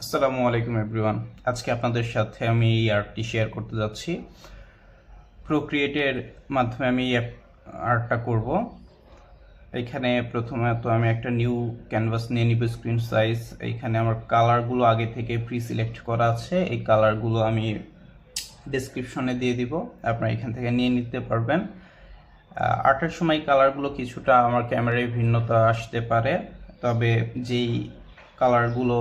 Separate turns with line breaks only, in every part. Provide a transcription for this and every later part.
আসসালামু আলাইকুম এভরিওয়ান। আজকে আপনাদের সাথে আমি এই আর্টটি শেয়ার করতে যাচ্ছি। প্রোক্রিয়েটের মাধ্যমে আমি এই আর্টটা করব। এখানে প্রথমে তো আমি একটা নিউ ক্যানভাস নিয়ে নিব, স্ক্রিন সাইজ। এইখানে আমার কালারগুলো আগে থেকে প্রি সিলেক্ট করা আছে, এই কালারগুলো আমি ডেসক্রিপশনে দিয়ে দিব, আপনারা এখান থেকে নিয়ে নিতে পারবেন। আর্টের সময় কালারগুলো কিছুটা আমার ক্যামেরায় ভিন্নতা আসতে পারে, তবে যেই কালারগুলো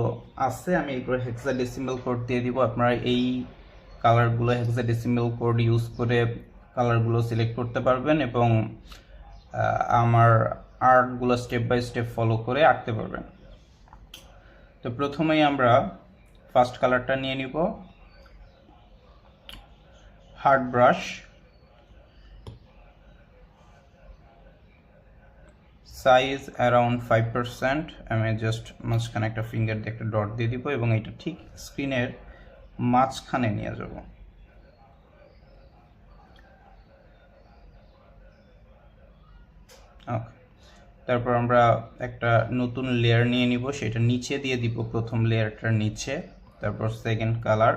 আছে আমি এগুলো হেক্সাডেসিমাল কোড দিয়ে দিব। আপনারা এই কালারগুলো হেক্সাডেসিমাল কোড ইউজ করে কালারগুলো সিলেক্ট করতে পারবেন এবং আমার আর্টগুলো স্টেপ বাই স্টেপ ফলো করে আঁকতে পারবেন। তো প্রথমেই আমরা ফার্স্ট কালারটা নিয়ে নিব, হার্ড ব্রাশ, সাইজ অ্যারাউন্ড 5%। আমি জাস্ট মাঝখানে একটা ফিঙ্গার দিয়ে একটা ডট দিয়ে দিব এবং এটা ঠিক স্ক্রিনের মাঝখানে নিয়ে যাব। ওকে, তারপর আমরা একটা নতুন লেয়ার নিয়ে নিব, সেটা নিচে দিয়ে দিব, প্রথম লেয়ারটার নিচে। তারপর second colour,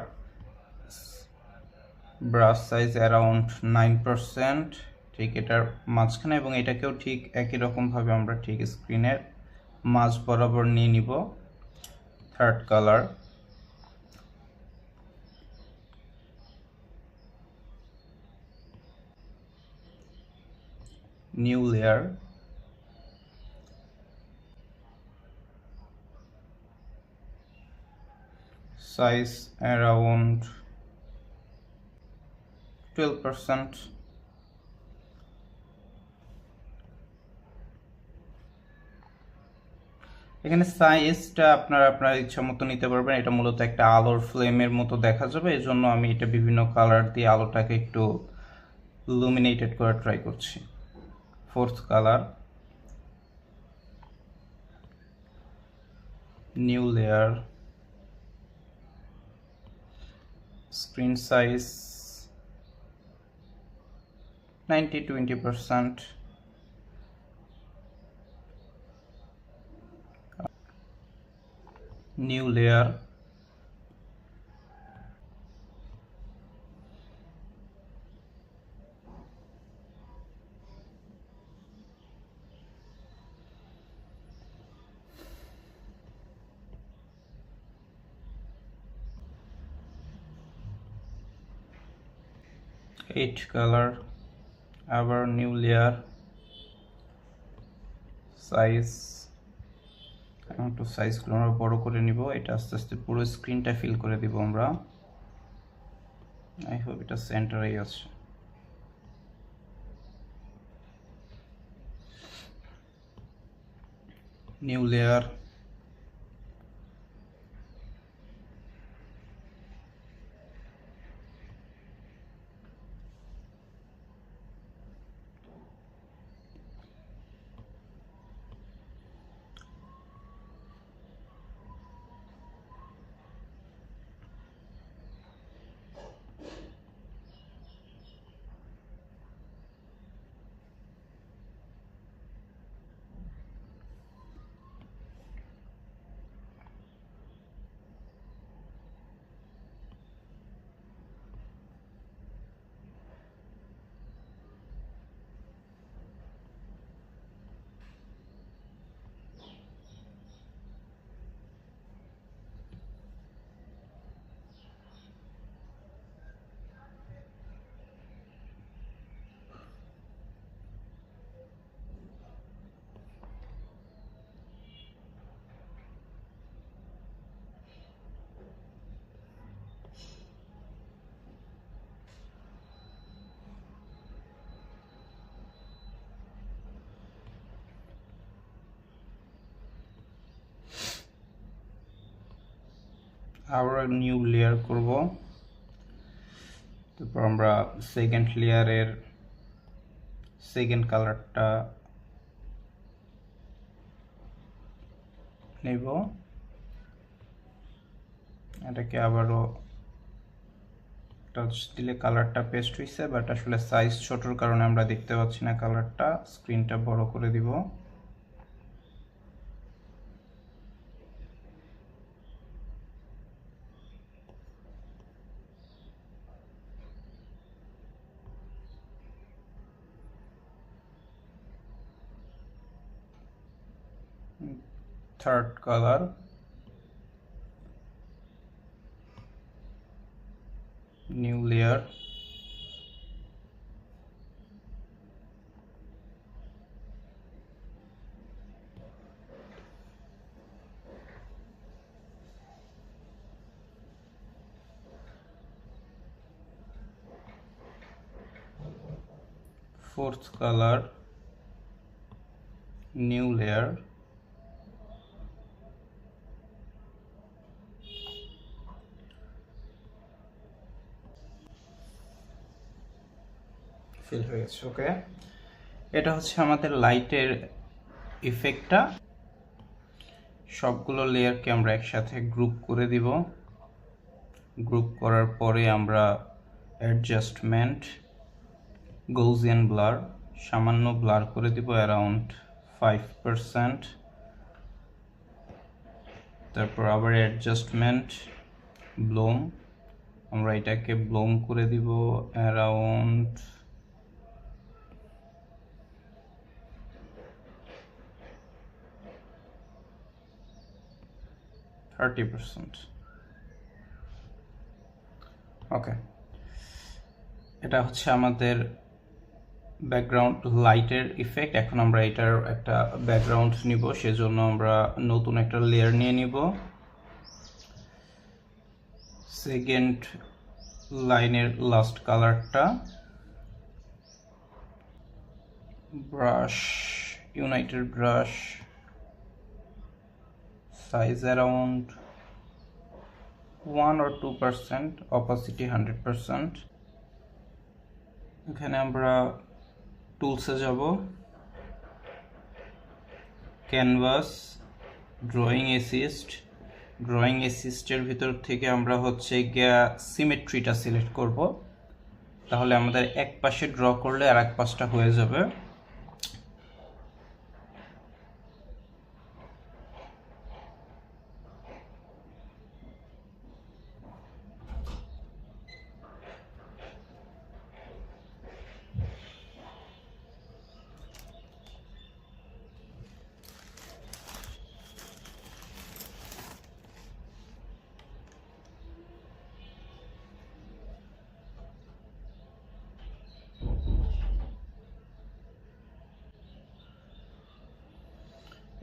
brush size around 9%, ঠিক এটার মাঝখানে, এবং এটাকেও ঠিক একই রকমভাবে আমরা ঠিক স্ক্রিনের মাঝ বরাবর নিয়ে নিব। Third colour, new layer, size around 12%. এখানে সাইজটা আপনারা আপনার ইচ্ছা মতো নিতে পারবেন। এটা মূলত একটা আলোর ফ্লেমের মতো দেখা যাবে, এজন্য আমি এটা বিভিন্ন কালার দিয়ে আলোটাকে একটু লুমিনেটেড করার ট্রাই করছি। Fourth colour, new layer, screen size 90-20%, new layer, eight color, আবার নিউ লেয়ার, সাইজ একটু সাইজগুলো আমরা বড় করে নিব। এটা আস্তে আস্তে পুরো স্ক্রিনটা ফিল করে দিব আমরা। আই হোপ এটা সেন্টারেই আছে। নিউ লেয়ার, আবার নিউ লেয়ার করব। তারপর আমরা সেকেন্ড লেয়ারের সেকেন্ড কালারটা নেব, এটাকে আবারও টাচ দিলে কালারটা পেস্ট হয়েছে, বাট আসলে সাইজ ছোটোর কারণে আমরা দেখতে পাচ্ছি না কালারটা। স্ক্রিনটা বড় করে দিব। Third colour, new layer, fourth color, new layer, ফিল হয়ে গেছে। ওকে, এটা হচ্ছে আমাদের লাইটের ইফেক্টটা। সবগুলো লেয়ারকে আমরা একসাথে গ্রুপ করে দিব। গ্রুপ করার পরে আমরা অ্যাডজাস্টমেন্ট, গৌসিয়ান ব্লার, সামান্য ব্লার করে দিব অ্যারাউন্ড 5%। তারপর আবার অ্যাডজাস্টমেন্ট, ব্লোম, আমরা এটাকে ব্লোম করে দিব অ্যারাউন্ড 30%। ওকে, এটা হচ্ছে আমাদের ব্যাকগ্রাউন্ড লাইটের ইফেক্ট। এখন আমরা এটার একটা ব্যাকগ্রাউন্ড নিব, সেজন্য আমরা নতুন একটা লেয়ার নিয়ে নিব। সেকেন্ড লাইনের লাস্ট কালারটা, brush, United brush, size around 1 or 2%, opacity 100%। এখানে আমরা টুলসে যাব, ক্যানভাস, ড্রয়িং অ্যাসিস্ট। ড্রয়িং অ্যাসিস্টের ভিতর থেকে আমরা হচ্ছে গিয়া সিমেট্রিটা সিলেক্ট করব, তাহলে আমাদের এক পাশে ড্র করলে আর এক পাশটা হয়ে যাবে।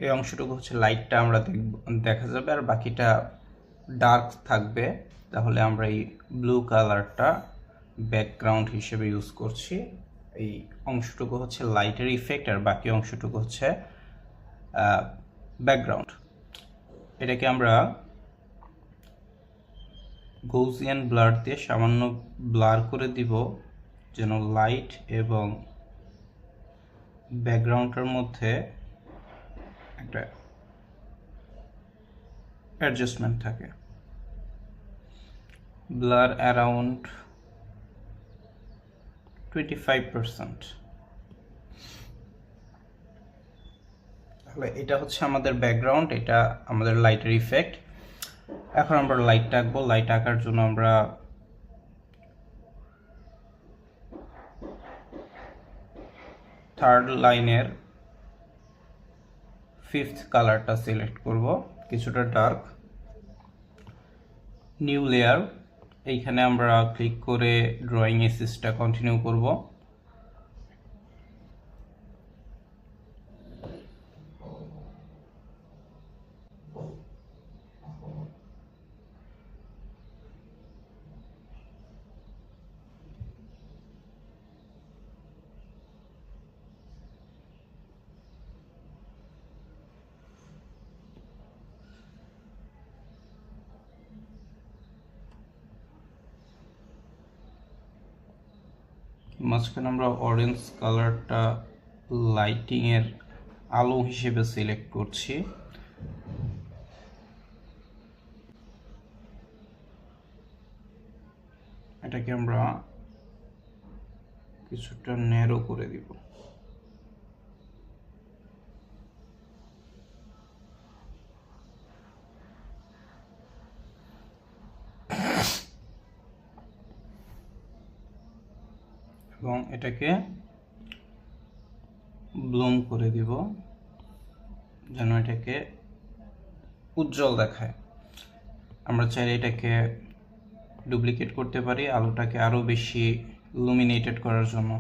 এই অংশটুকু হচ্ছে লাইটটা আমরা দেখা যাবে, আর বাকিটা ডার্ক থাকবে। তাহলে আমরা এই ব্লু কালারটা ব্যাকগ্রাউন্ড হিসেবে ইউজ করছি। এই অংশটুকু হচ্ছে লাইটের ইফেক্ট, আর বাকি অংশটুকু হচ্ছে ব্যাকগ্রাউন্ড। এটাকে আমরা গৌসিয়ান ব্লার দিয়ে সামান্য ব্লার করে দিব, যেন লাইট এবং ব্যাকগ্রাউন্ডের মধ্যে একটা অ্যাডজাস্টমেন্ট থাকে। Blur around 25%। তাহলে এটা হচ্ছে আমাদের ব্যাকগ্রাউন্ড, এটা আমাদের লাইটের ইফেক্ট। এখন আমরা লাইট আঁকবো। লাইট আঁকার জন্য আমরা থার্ড লাইনের 5th কালারটা সিলেক্ট করব, কিছুটা ডার্ক, নিউ লেয়ার। এইখানে আমরা ক্লিক করে ড্রয়িং অ্যাসিস্টটা কন্টিনিউ করব। মাঝখানে আমরা অরেঞ্জ কালারটা লাইটিং এর আলো হিসেবে সিলেক্ট করছি। এটাকে আমরা কিছুটা ন্যারো করে দিব। এবং এটাকে ব্লুম করে দিব, যেন এটাকে উজ্জ্বল দেখায়। আমরা চাইলে এটাকে ডুপ্লিকেট করতে পারি আলোটাকে আরও বেশি লুমিনেটেড করার জন্য।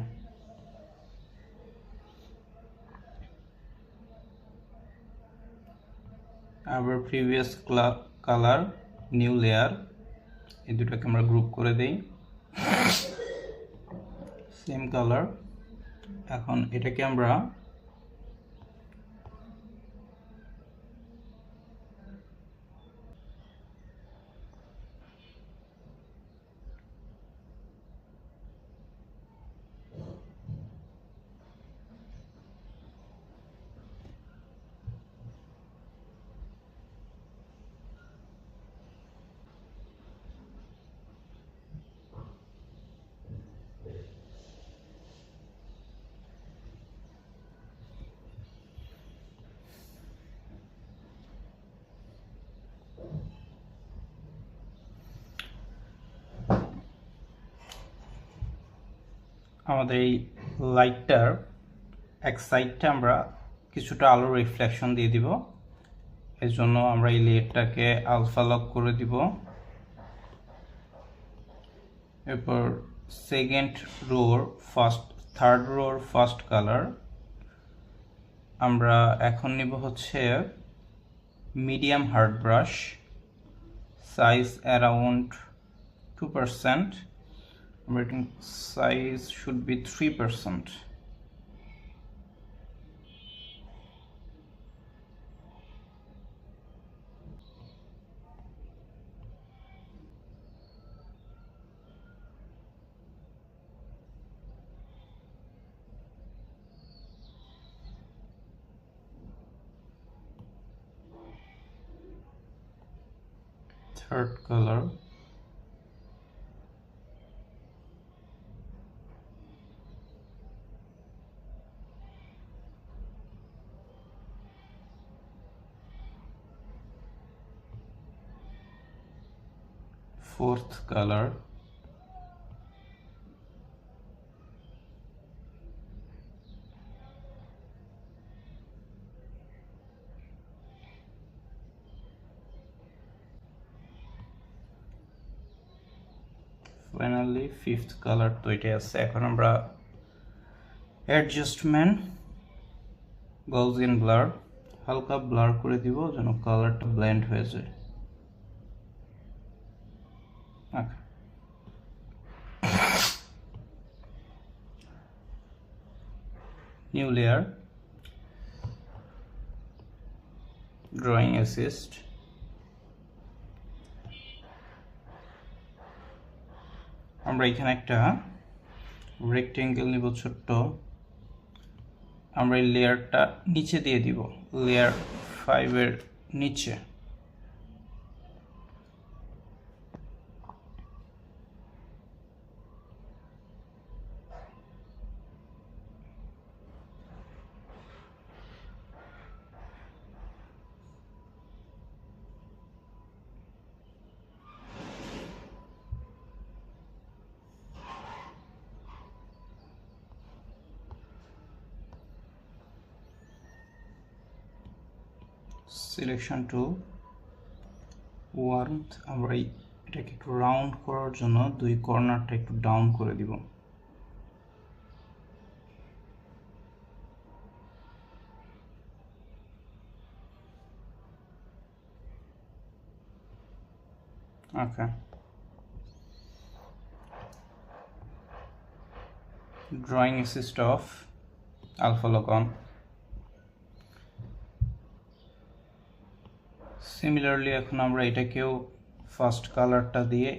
আবার প্রিভিয়াস কালার, নিউ লেয়ার, এই দুটাকে আমরা গ্রুপ করে দেই। Same colour. এখন এটাকে আমরা আমাদের এই লাইটটার এক সাইডটা আমরা কিছুটা আলোর রিফ্লেকশন দিয়ে দিব। এর জন্য আমরা এই লেয়ারটাকে আলফা লক করে দিব। এরপর থার্ড রোর ফার্স্ট কালার আমরা এখন নিব হচ্ছে medium hard brush, size around 2%, rating size should be 3%. Third color, fourth color, finally fifth colour. তো এটাই আছে। এখন আমরা অ্যাডজাস্টমেন্ট গলজিয়ান ব্লার হালকা ব্লার করে দিব যেন কালারটা ব্লেন্ড হয়ে যায়। নিউ লেয়ার, ড্রয়িং অ্যাসিস্ট, আমরা এখানে একটা রেক্টেঙ্গেল নিব ছোট্ট। আমরা এই লেয়ারটা নিচে দিয়ে দিব, লেয়ার 5 এর নিচে। সিলেকশন টুল, ওয়ার্মথ, আমরা এটাকে একটু রাউন্ড করার জন্য দুই কর্নারটা একটু ডাউন করে দিব। Okay, drawing assist off, alpha lock on. Similarly এখন আমরা এটাকেও ফার্স্ট কালারটা দিয়ে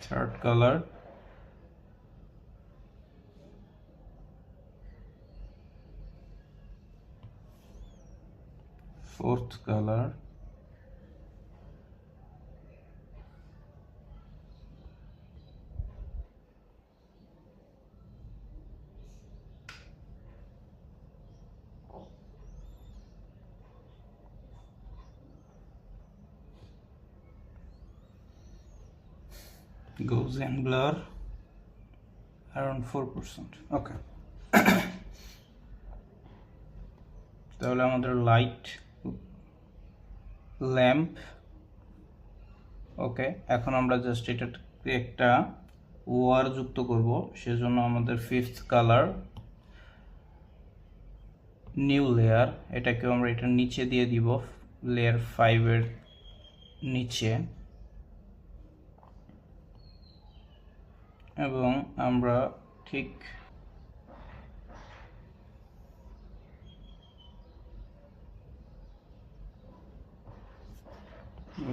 third colour, fourth color, Gaussian blur around 4%. Okay, তাহলে আমাদের লাইট ল্যাম্প। ওকে, এখন আমরা জাস্ট এটাকে একটা ওয়ার যুক্ত করব, সেজন্য আমাদের ফিফথ কালার, নিউ লেয়ার, এটাকেও আমরা এটার নিচে দিয়ে দিব, লেয়ার 5 এর নিচে, এবং আমরা ঠিক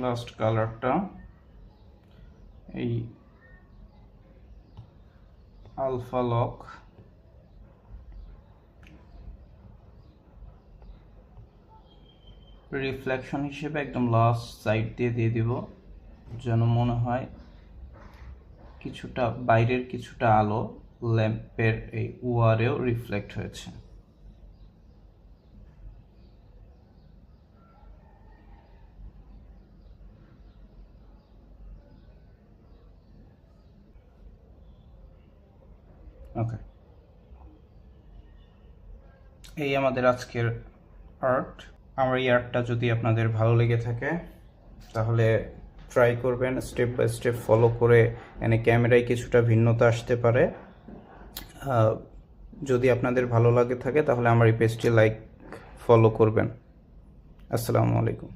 লাস্ট কালারটা এই আলফা লক রিফ্লেকশন হিসেবে একদম লাস্ট সাইড দিয়ে দিব, যেন মনে হয় কিছুটা বাইরের কিছুটা আলো ল্যাম্পের এই ওয়ারেও রিফ্লেক্ট হয়েছে। ওকে, এই আমাদের আজকের আর্ট। আমার এই আর্টটা যদি আপনাদের ভালো লেগে থাকে তাহলে ট্রাই করবেন, স্টেপ বাই স্টেপ ফলো করে। এখানে ক্যামেরায় কিছুটা ভিন্নতা আসতে পারে। যদি আপনাদের ভালো লাগে থাকে তাহলে আমার এই পেজটি লাইক ফলো করবেন। আসসালামু আলাইকুম।